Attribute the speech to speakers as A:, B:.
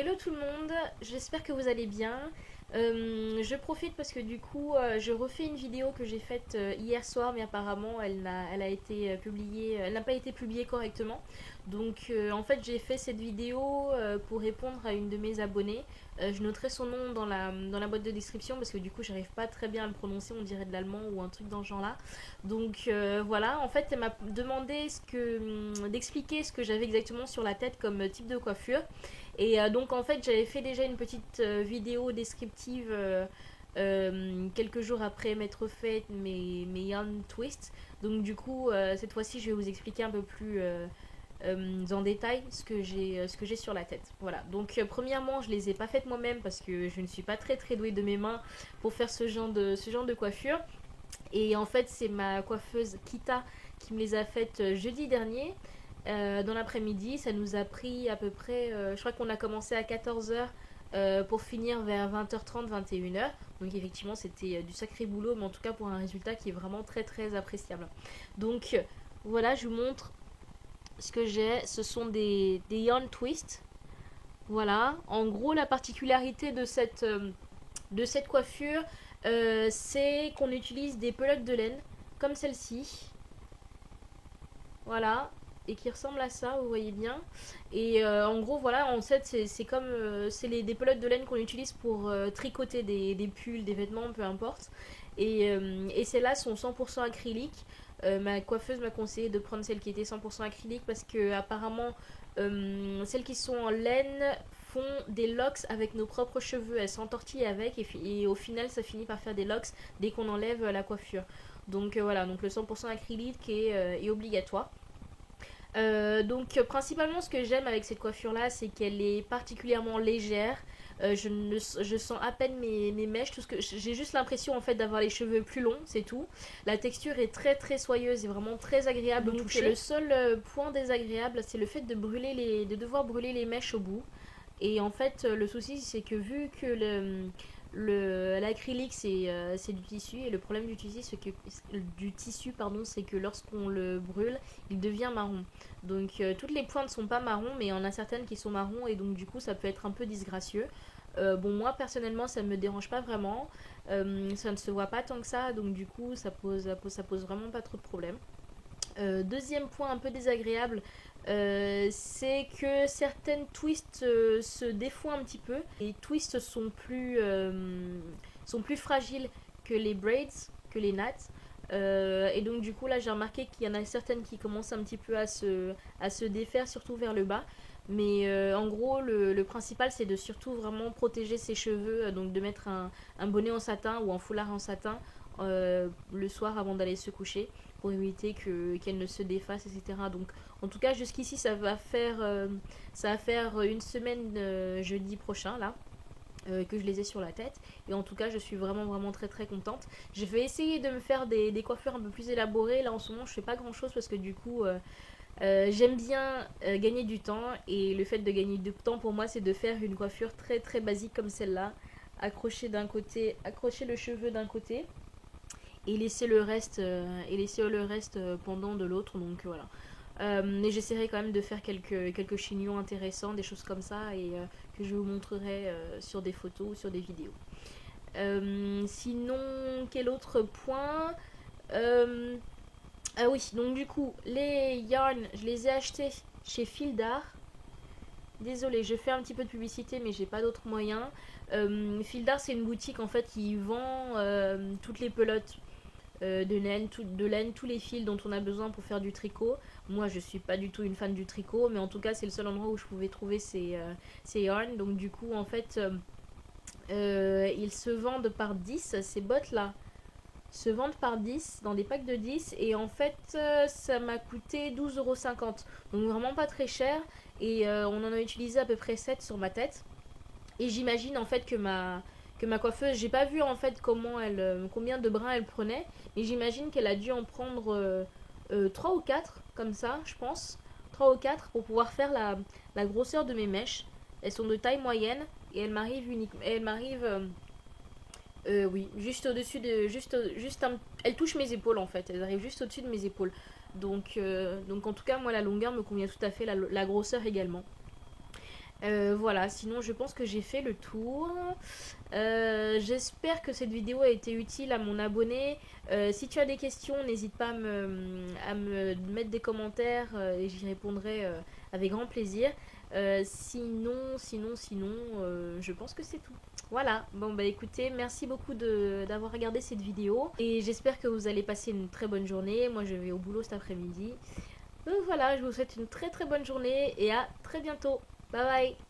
A: Hello tout le monde, j'espère que vous allez bien. Je profite parce que du coup je refais une vidéo que j'ai faite hier soir, mais apparemment elle a été publiée, elle n'a pas été publiée correctement. Donc en fait j'ai fait cette vidéo pour répondre à une de mes abonnées. Je noterai son nom dans la boîte de description parce que du coup j'arrive pas très bien à le prononcer, on dirait de l'allemand ou un truc dans ce genre là. Donc voilà, en fait elle m'a demandé d'expliquer ce que j'avais exactement sur la tête comme type de coiffure. Et donc en fait j'avais fait déjà une petite vidéo descriptive quelques jours après m'être fait mes yarn twists. Donc du coup cette fois-ci je vais vous expliquer un peu plus en détail ce que j'ai sur la tête. Voilà. Donc premièrement je les ai pas faites moi-même parce que je ne suis pas très douée de mes mains pour faire ce genre de coiffure. Et en fait c'est ma coiffeuse Kita qui me les a faites jeudi dernier. Dans l'après-midi, ça nous a pris à peu près, je crois qu'on a commencé à 14h pour finir vers 20h30, 21h. Donc effectivement, c'était du sacré boulot, mais en tout cas pour un résultat qui est vraiment très appréciable. Donc voilà, je vous montre ce que j'ai. Ce sont des yarn twists. Voilà, en gros, la particularité de cette coiffure, c'est qu'on utilise des pelotes de laine, comme celle-ci. Voilà, et qui ressemble à ça, vous voyez bien. Et en gros, voilà, en fait, c'est comme des pelotes de laine qu'on utilise pour tricoter des pulls, des vêtements, peu importe. Et celles-là sont 100% acryliques. Ma coiffeuse m'a conseillé de prendre celles qui étaient 100% acryliques parce que apparemment celles qui sont en laine font des locks avec nos propres cheveux. Elles s'entortillent avec et au final ça finit par faire des locks dès qu'on enlève la coiffure. Donc voilà, donc le 100% acrylique est obligatoire. Donc principalement ce que j'aime avec cette coiffure là c'est qu'elle est particulièrement légère. Je sens à peine mes mèches, tout ce que j'ai juste l'impression en fait d'avoir les cheveux plus longs, c'est tout. La texture est très soyeuse et vraiment très agréable au toucher. Le seul point désagréable c'est le fait de devoir brûler les mèches au bout. Et en fait le souci c'est que vu que l'acrylique c'est du tissu, et le problème du tissu pardon, c'est que lorsqu'on le brûle il devient marron. Donc toutes les pointes sont pas marron, mais il y en a certaines qui sont marron, et donc du coup ça peut être un peu disgracieux. Bon, moi personnellement ça me dérange pas vraiment. Ça ne se voit pas tant que ça, donc du coup ça pose vraiment pas trop de problème. Deuxième point un peu désagréable, c'est que certaines twists se défont un petit peu. Les twists sont plus fragiles que les braids, que les nattes. Et donc du coup là j'ai remarqué qu'il y en a certaines qui commencent un petit peu à se défaire, surtout vers le bas. Mais en gros le principal c'est de surtout vraiment protéger ses cheveux, donc de mettre un bonnet en satin ou un foulard en satin le soir avant d'aller se coucher pour éviter qu'elle ne se défasse, etc. Donc en tout cas jusqu'ici ça va faire une semaine jeudi prochain là. Que je les ai sur la tête, et en tout cas je suis vraiment très contente. Je vais essayer de me faire des coiffures un peu plus élaborées. Là en ce moment je fais pas grand chose parce que du coup j'aime bien gagner du temps, et le fait de gagner du temps pour moi c'est de faire une coiffure très basique comme celle-là, accrocher le cheveu d'un côté et laisser le reste pendant de l'autre. Donc voilà. Mais j'essaierai quand même de faire quelques chignons intéressants, des choses comme ça, et que je vous montrerai sur des photos ou sur des vidéos. Sinon, quel autre point? Ah oui, donc du coup, les yarns, je les ai achetés chez Fildar. Désolée, je fais un petit peu de publicité, mais j'ai pas d'autres moyens. Fildar, c'est une boutique en fait qui vend toutes les pelotes de laine, tous les fils dont on a besoin pour faire du tricot. Moi, je suis pas du tout une fan du tricot, mais en tout cas, c'est le seul endroit où je pouvais trouver ces yarns. Donc, du coup, en fait, ils se vendent par 10, ces bottes-là se vendent par 10 dans des packs de 10, et en fait ça m'a coûté 12,50 €, donc vraiment pas très cher. Et on en a utilisé à peu près 7 sur ma tête. Et j'imagine en fait que ma coiffeuse, j'ai pas vu en fait combien de brins elle prenait, mais j'imagine qu'elle a dû en prendre 3 ou 4 comme ça, je pense. 3 ou 4 pour pouvoir faire la grosseur de mes mèches. Elles sont de taille moyenne, et oui, juste au-dessus de. Elles touchent mes épaules en fait, elles arrivent juste au-dessus de mes épaules. Donc en tout cas, moi la longueur me convient tout à fait, la grosseur également. Voilà, sinon je pense que j'ai fait le tour. J'espère que cette vidéo a été utile à mon abonné. Si tu as des questions, n'hésite pas à me mettre des commentaires et j'y répondrai avec grand plaisir. Sinon, je pense que c'est tout. Voilà, bon bah écoutez, merci beaucoup d'avoir regardé cette vidéo et j'espère que vous allez passer une très bonne journée. Moi je vais au boulot cet après-midi. Donc voilà, je vous souhaite une très très bonne journée et à très bientôt. Bye bye.